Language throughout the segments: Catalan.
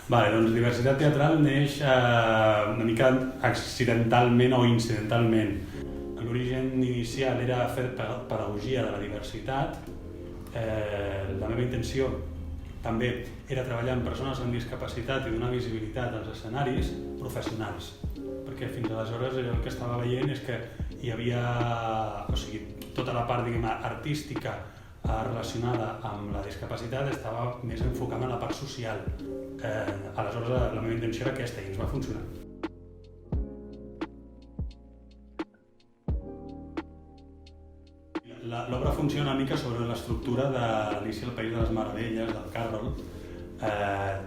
Doncs diversitat teatral neix una mica accidentalment o incidentalment. L'origen inicial era fer pedagogia de la diversitat. La meva intenció també era treballar amb persones amb discapacitat i donar visibilitat als escenaris professionals, perquè fins aleshores el que estava veient és que hi havia tota la part artística relacionada amb la discapacitat estava més enfocada en la part social. Aleshores la meva intenció era aquesta i ens va funcionar. L'obra funciona una mica sobre l'estructura de l'Alicia al País de les Meravelles, del Carroll,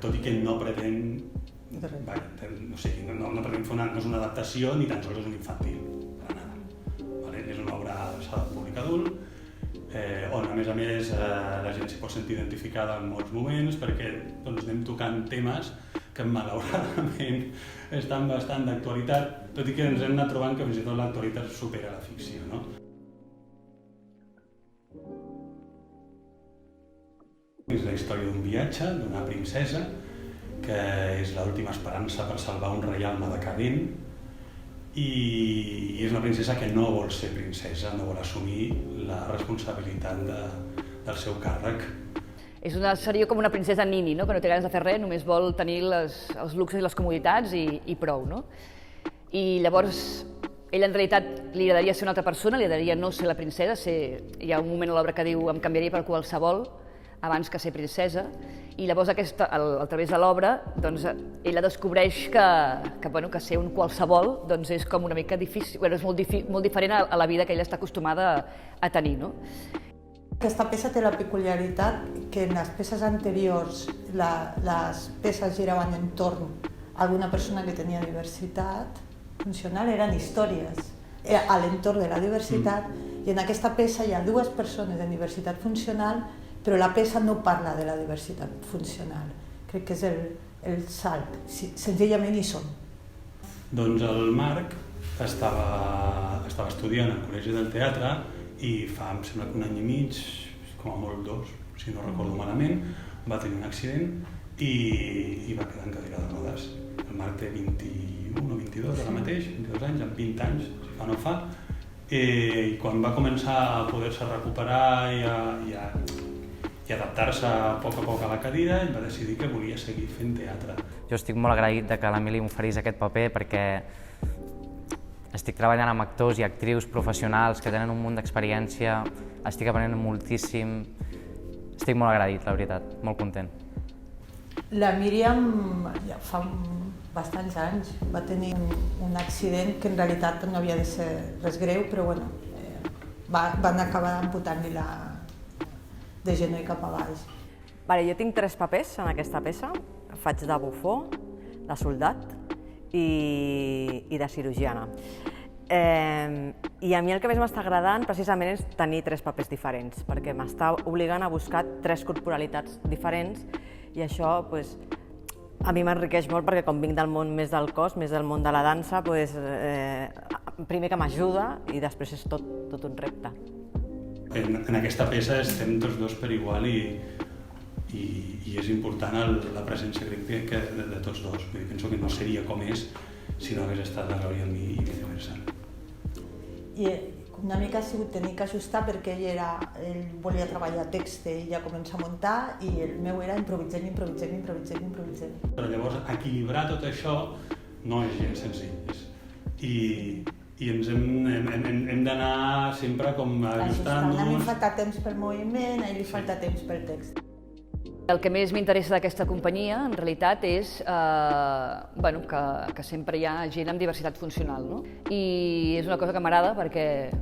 tot i que no pretén no és una adaptació ni tan sols és un infantil, per nada. És una obra adreçada al públic adult, on a més la gent s'hi pot sentir identificada en molts moments perquè anem tocant temes que malauradament estan bastant d'actualitat, tot i que ens hem anat trobant que fins i tot l'actualitat supera la ficció. És la història d'un viatge d'una princesa que és l'última esperança per salvar un reialme decadent i és una princesa que no vol ser princesa, no vol assumir la responsabilitat del seu càrrec. Seria com una princesa nini, que no té ganes de fer res, només vol tenir els luxes i les comoditats i prou. I llavors ella en realitat li agradaria ser una altra persona, li agradaria no ser la princesa, hi ha un moment a l'obra que diu em canviaria per qualsevol abans que ser princesa, i llavors a través de l'obra ella descobreix que ser un qualsevol és com una mica difícil, és molt diferent a la vida que ella està acostumada a tenir. Aquesta peça té la peculiaritat que en les peces anteriors les peces giraven entorn a alguna persona que tenia diversitat funcional, eren històries a l'entorn de la diversitat, i en aquesta peça hi ha dues persones amb diversitat funcional però la peça no parla de la diversitat funcional. Crec que és el salt, senzillament hi són. Doncs el Marc estava estudiant al Col·legi del Teatre i fa, em sembla que un any i mig, com a molt 2, si no recordo malament, va tenir un accident i va quedar en cadira de rodes. El Marc té 21 o 22 ara mateix, 22 anys, amb 20 anys, si fa no fa, i quan va començar a poder-se recuperar i adaptar-se a poc a la cadira, ell va decidir que volia seguir fent teatre. Jo estic molt agraït que l'Emili m'oferís aquest paper perquè estic treballant amb actors i actrius professionals que tenen un munt d'experiència, estic aprenent moltíssim, estic molt agraït, la veritat, molt content. La Míriam ja fa bastants anys va tenir un accident que en realitat no havia de ser res greu, però van acabar amputant-li de genoll cap a baix. Jo tinc 3 papers en aquesta peça. Faig de bufó, de soldat i de cirurgiana. I a mi el que més m'està agradant precisament és tenir 3 papers diferents, perquè m'està obligant a buscar 3 corporalitats diferents i això a mi m'enriqueix molt perquè com vinc del món més del cos, més del món de la dansa, primer que m'ajuda i després és tot un repte. En aquesta peça estem tots dos per igual i és important la presència de tots dos. Penso que no seria com és si no hagués estat la Glòria amb mi i viceversa. I una mica ha sigut tenir que ajustar perquè ell volia treballar text i ja comença a muntar i el meu era improvisem. Però llavors equilibrar tot això no és gens senzill. I ens hem d'anar sempre com ajustant-nos. A mi falta temps pel moviment, a ell li falta temps pel text. El que més m'interessa d'aquesta companyia, en realitat, és que sempre hi ha gent amb diversitat funcional. I és una cosa que m'agrada perquè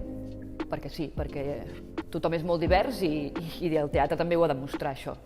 sí, perquè tothom és molt divers i el teatre també ho ha de mostrar, això.